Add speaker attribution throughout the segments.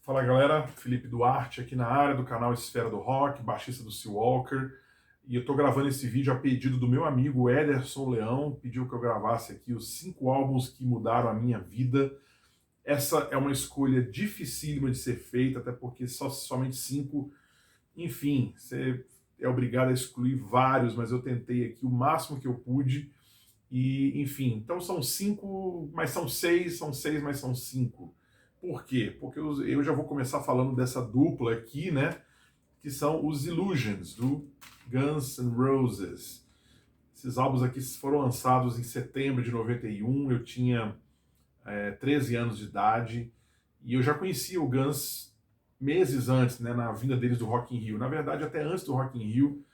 Speaker 1: Fala galera, Felipe Duarte aqui na área do canal Esfera do Rock, baixista do Seawalker, e eu tô gravando esse vídeo a pedido do meu amigo Ederson Leão, pediu que eu gravasse aqui os 5 álbuns que mudaram a minha vida. Essa é uma escolha dificílima de ser feita, até porque somente 5, enfim, você é obrigado a excluir vários, mas eu tentei aqui o máximo que eu pude, e enfim, então são 5, mas são 6, são 6, mas são 5. Por quê? Porque eu já vou começar falando dessa dupla aqui, né? Que são os Illusions, do Guns N' Roses. Esses álbuns aqui foram lançados em setembro de 91, eu tinha 13 anos de idade, e eu já conhecia o Guns meses antes, né, na vinda deles do Rock in Rio. Na verdade, até antes do Rock in Rio,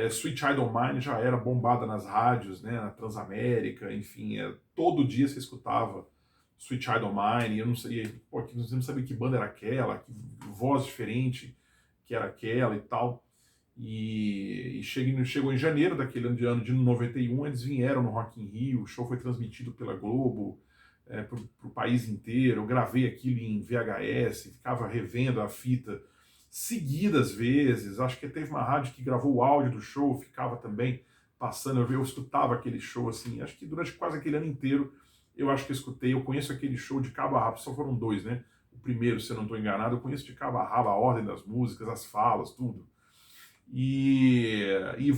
Speaker 1: Sweet Child O' Mine já era bombada nas rádios, né, na Transamérica, enfim, todo dia você escutava Sweet Child O' Mine, e eu não sabia, não sabia que banda era aquela, que voz diferente que era aquela e tal. E chegou em janeiro daquele ano de 91, eles vieram no Rock in Rio, o show foi transmitido pela Globo para o país inteiro. Eu gravei aquilo em VHS, ficava revendo a fita seguidas vezes. Acho que teve uma rádio que gravou o áudio do show, ficava também passando, eu escutava aquele show assim, acho que durante quase aquele ano inteiro eu acho que eu escutei, eu conheço aquele show de cabo a rabo, só foram 2, né? O primeiro, se eu não estou enganado, eu conheço de cabo a rabo a ordem das músicas, as falas, tudo. E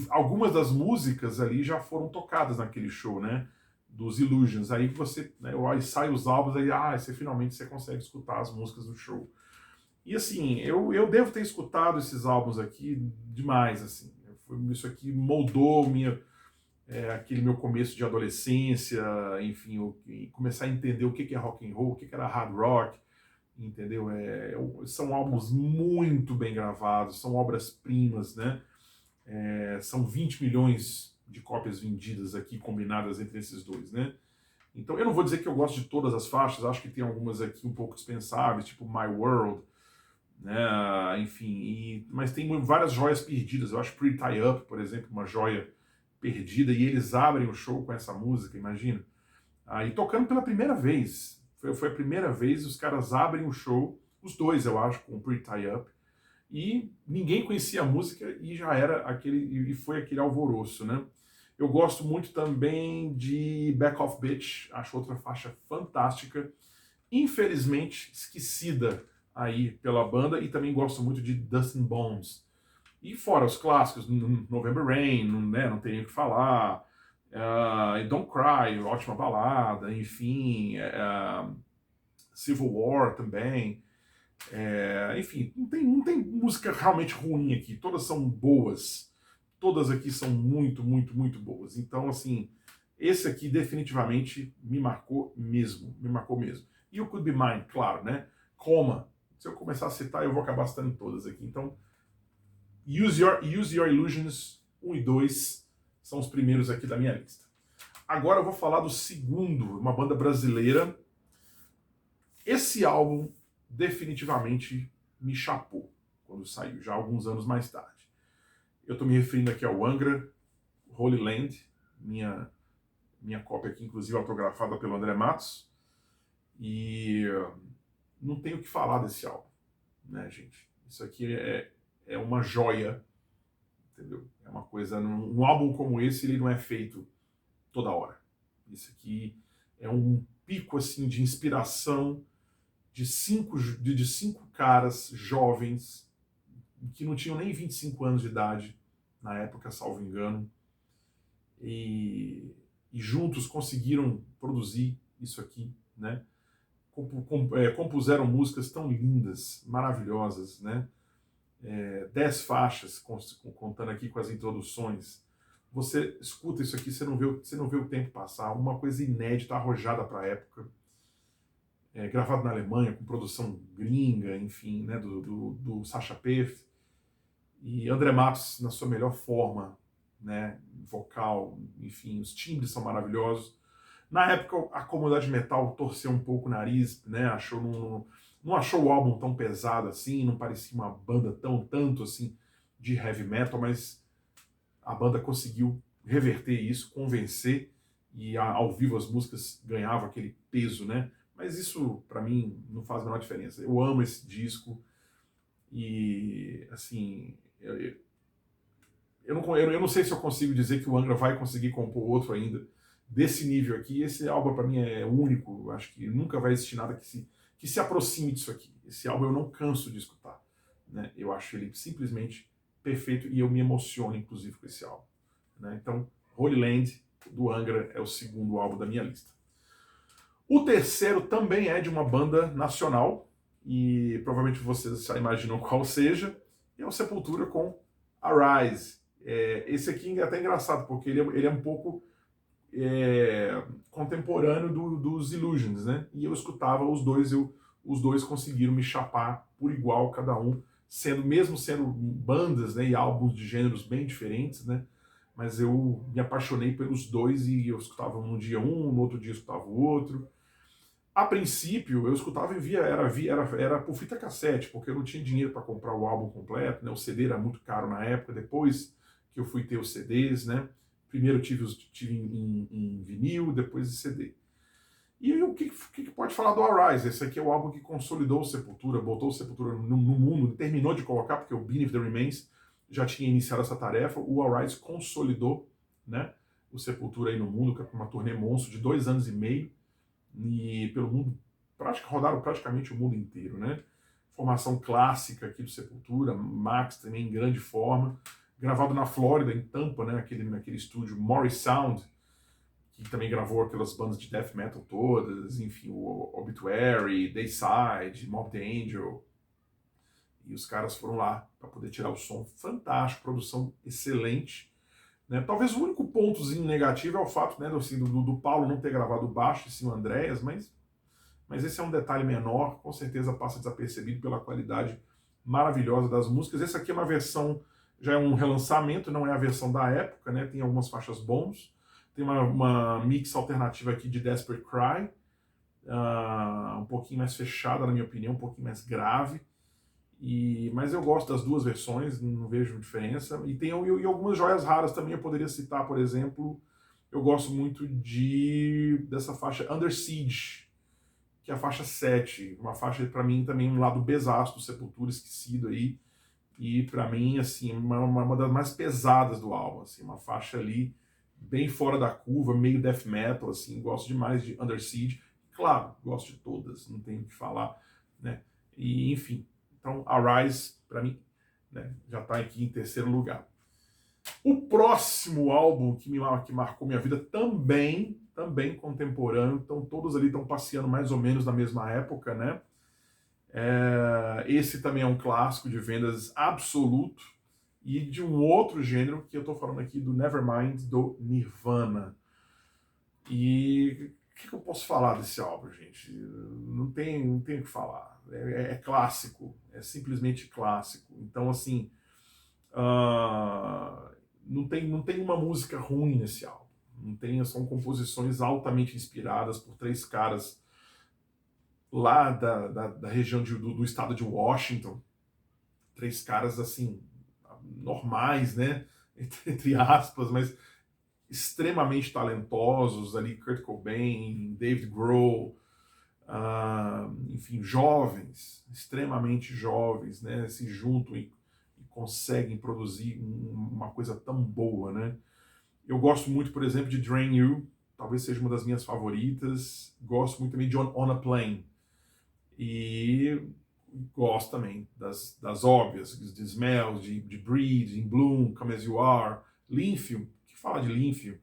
Speaker 1: algumas das músicas ali já foram tocadas naquele show, né? Dos Illusions. Aí você, né, aí sai os álbuns, aí você finalmente você consegue escutar as músicas do show. E assim, eu devo ter escutado esses álbuns aqui demais, assim. Isso aqui moldou aquele meu começo de adolescência, enfim, começar a entender o que é rock and roll, o que era hard rock, entendeu? São álbuns muito bem gravados, são obras-primas, né? São 20 milhões de cópias vendidas aqui, combinadas entre esses dois, né? Então, eu não vou dizer que eu gosto de todas as faixas, acho que tem algumas aqui um pouco dispensáveis, tipo My World, né? Enfim, mas tem várias joias perdidas. Eu acho Pretty Tie Up, por exemplo, uma joia perdida, e eles abrem o show com essa música, imagina. Aí tocando pela primeira vez. Foi a primeira vez, os caras abrem o show, os dois, eu acho, com Pretty Tie Up, e ninguém conhecia a música e já era aquele, e foi aquele alvoroço, né? Eu gosto muito também de Back Off Bitch, acho outra faixa fantástica, infelizmente esquecida aí pela banda, e também gosto muito de Dust and Bones. E fora os clássicos, November Rain, né, não tem nem o que falar, Don't Cry, ótima balada, enfim, Civil War também, enfim, não tem música realmente ruim aqui, todas são boas, todas aqui são muito, muito, muito boas. Então, assim, esse aqui definitivamente me marcou mesmo, me marcou mesmo. E o Could Be Mine, claro, né? Coma. Se eu começar a citar, eu vou acabar citando todas aqui. Então, Use Your Illusions 1 e 2 são os primeiros aqui da minha lista. Agora eu vou falar do segundo, uma banda brasileira. Esse álbum definitivamente me chapou quando saiu, já alguns anos mais tarde. Eu estou me referindo aqui ao Angra, Holy Land, minha cópia aqui, inclusive autografada pelo André Matos. E não tenho o que falar desse álbum, né, gente? Isso aqui é uma joia, entendeu? É uma coisa, um álbum como esse, ele não é feito toda hora. Isso aqui é um pico, assim, de inspiração de cinco caras jovens que não tinham nem 25 anos de idade na época, salvo engano, e juntos conseguiram produzir isso aqui, né? Compuseram músicas tão lindas, maravilhosas, né? 10 faixas, contando aqui com as introduções. Você escuta isso aqui, você não vê o tempo passar, uma coisa inédita, arrojada para a época, gravado na Alemanha, com produção gringa, enfim, né, do Sacha Peff, e André Matos na sua melhor forma, né, vocal, enfim, os timbres são maravilhosos. Na época, a comunidade metal torceu um pouco o nariz, né, não achou o álbum tão pesado assim, não parecia uma banda tanto assim de heavy metal, mas a banda conseguiu reverter isso, convencer, e ao vivo as músicas ganhavam aquele peso, né, Mas isso, para mim, não faz a menor diferença. Eu amo esse disco e, assim, eu não sei se eu consigo dizer que o Angra vai conseguir compor outro ainda desse nível aqui. Esse álbum, para mim, é único. Eu acho que nunca vai existir nada que se aproxime disso aqui. Esse álbum eu não canso de escutar. Né? Eu acho ele simplesmente perfeito e eu me emociono, inclusive, com esse álbum. Né? Então, Holy Land, do Angra, é o segundo álbum da minha lista. O terceiro também é de uma banda nacional, e provavelmente vocês já imaginam qual seja, e é o Sepultura com Arise. Esse aqui é até engraçado, porque ele é um pouco contemporâneo dos Illusions, né? E eu escutava os dois, os dois conseguiram me chapar por igual, cada um, mesmo sendo bandas, né, e álbuns de gêneros bem diferentes, né? Mas eu me apaixonei pelos dois e eu escutava um dia um, no outro dia eu escutava o outro. A princípio, eu escutava era por fita cassete, porque eu não tinha dinheiro para comprar o álbum completo, né? O CD era muito caro na época, depois que eu fui ter os CDs, né? Primeiro eu tive em vinil, depois em CD. E o que pode falar do Arise? Esse aqui é o álbum que consolidou o Sepultura, botou o Sepultura no mundo, terminou de colocar, porque o Beneath the Remains já tinha iniciado essa tarefa, o Arise consolidou, né, o Sepultura aí no mundo, com uma turnê monstro de 2 anos e meio, e pelo mundo, rodaram praticamente o mundo inteiro, né? Formação clássica aqui do Sepultura, Max também em grande forma, gravado na Flórida, em Tampa, né? Naquele estúdio Morris Sound, que também gravou aquelas bandas de death metal todas, enfim, o Obituary, Dayside, Mob the Angel, e os caras foram lá para poder tirar o som fantástico, produção excelente. Né? Talvez o único pontozinho negativo é o fato, né, assim, do Paulo não ter gravado baixo, e sim o Andréas, mas esse é um detalhe menor, com certeza passa desapercebido pela qualidade maravilhosa das músicas. Essa aqui é uma versão, já é um relançamento, não é a versão da época, né? Tem algumas faixas bônus, tem uma mix alternativa aqui de Desperate Cry, um pouquinho mais fechada, na minha opinião, um pouquinho mais grave. Mas eu gosto das duas versões, não vejo diferença. E tem algumas joias raras também, eu poderia citar, por exemplo, eu gosto muito dessa faixa Under Siege, que é a faixa 7, uma faixa para mim também um lado besaço do Sepultura, esquecido aí, e para mim, assim, uma das mais pesadas do álbum, assim, uma faixa ali bem fora da curva, meio death metal, assim, gosto demais de Under Siege. Claro, gosto de todas, não tenho o que falar, né? E, enfim, então, Arise, para mim, né, já está aqui em terceiro lugar. O próximo álbum que marcou minha vida também contemporâneo, então todos ali estão passeando mais ou menos na mesma época, né? Esse também é um clássico de vendas absoluto e de um outro gênero que eu estou falando aqui do Nevermind, do Nirvana. E o que eu posso falar desse álbum, gente? Não tem o que falar. É clássico, é simplesmente clássico. Então, assim, não tem uma música ruim nesse álbum. Não tem, são composições altamente inspiradas por 3 caras lá da região do estado de Washington. 3 caras, assim, normais, né? Entre aspas, mas extremamente talentosos ali, Kurt Cobain, Dave Grohl, enfim, jovens, extremamente jovens, né, se juntam e conseguem produzir uma coisa tão boa, né? Eu gosto muito, por exemplo, de Drain You, talvez seja uma das minhas favoritas. Gosto muito também de On a Plane. E gosto também das óbvias, de Smells, de Breed, In Bloom, Come As You Are, Linfield, que fala de Linfield,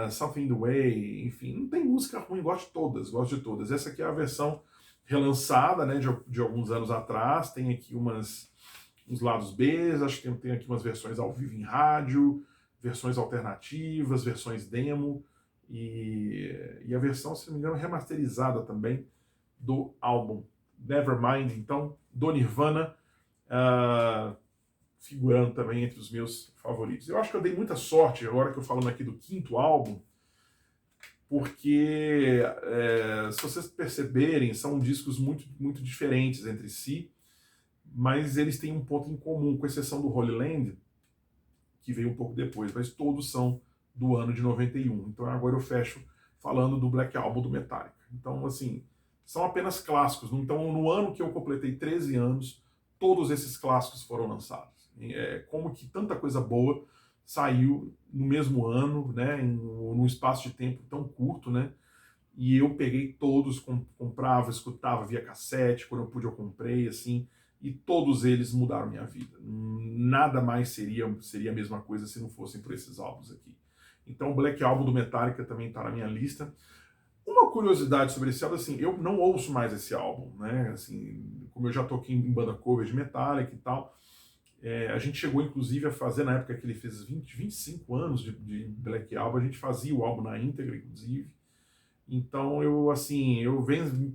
Speaker 1: Something in the Way, enfim, não tem música ruim, gosto de todas. Essa aqui é a versão relançada, né, de alguns anos atrás, tem aqui uns lados B, acho que tem aqui umas versões ao vivo em rádio, versões alternativas, versões demo, e a versão, se não me engano, remasterizada também do álbum Nevermind, então, do Nirvana, figurando também entre os meus favoritos. Eu acho que eu dei muita sorte, agora que eu falando aqui do quinto álbum, porque, se vocês perceberem, são discos muito, muito diferentes entre si, mas eles têm um ponto em comum, com exceção do Holy Land, que veio um pouco depois, mas todos são do ano de 91. Então agora eu fecho falando do Black Album do Metallica. Então, assim, são apenas clássicos. Então, no ano que eu completei 13 anos, todos esses clássicos foram lançados. Como que tanta coisa boa saiu no mesmo ano, né, num espaço de tempo tão curto, né? E eu peguei todos, comprava, escutava via cassete, quando eu pude eu comprei, assim, e todos eles mudaram minha vida. Nada mais seria a mesma coisa se não fossem por esses álbuns aqui. Então o Black Album do Metallica também está na minha lista. Uma curiosidade sobre esse álbum, assim, eu não ouço mais esse álbum, né? Assim, como eu já toquei em banda cover de Metallica e tal, a gente chegou inclusive a fazer, na época que ele fez 25 anos de Black Album, a gente fazia o álbum na íntegra, inclusive. Então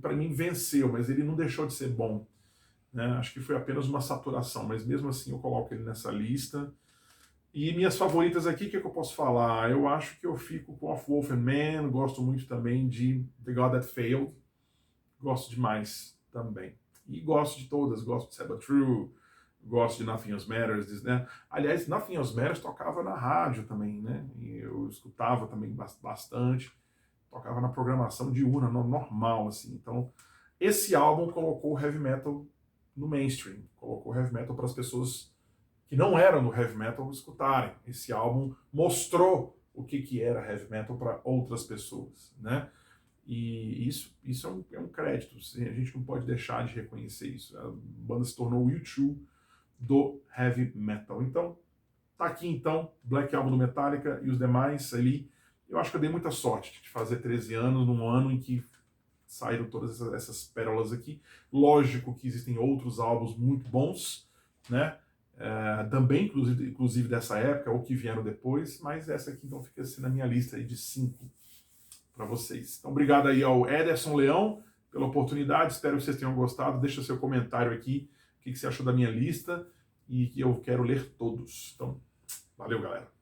Speaker 1: para mim venceu, mas ele não deixou de ser bom, né? Acho que foi apenas uma saturação, mas mesmo assim eu coloco ele nessa lista. E minhas favoritas aqui, o que eu posso falar? Eu acho que eu fico com Of Wolf and Man, gosto muito também de The God That Failed, gosto demais também. E gosto de todas, gosto de Sabbath True, gosto de Nothing Else Matters, né? Aliás, Nothing Else Matters tocava na rádio também, né? E eu escutava também bastante, tocava na programação diurna, normal, assim. Então, esse álbum colocou o heavy metal no mainstream, colocou o heavy metal para as pessoas que não eram do heavy metal escutarem. Esse álbum mostrou o que era heavy metal para outras pessoas, né? E isso é um crédito, a gente não pode deixar de reconhecer isso. A banda se tornou o U2 do heavy metal. Então, tá aqui então, Black Album do Metallica e os demais ali. Eu acho que eu dei muita sorte de fazer 13 anos num ano em que saíram todas essas pérolas aqui. Lógico que existem outros álbuns muito bons, né? Também, inclusive dessa época, ou que vieram depois, mas essa aqui então fica assim na minha lista aí de 5 para vocês. Então, obrigado aí ao Ederson Leão pela oportunidade, espero que vocês tenham gostado. Deixa seu comentário aqui, o que você achou da minha lista, e que eu quero ler todos. Então, valeu, galera.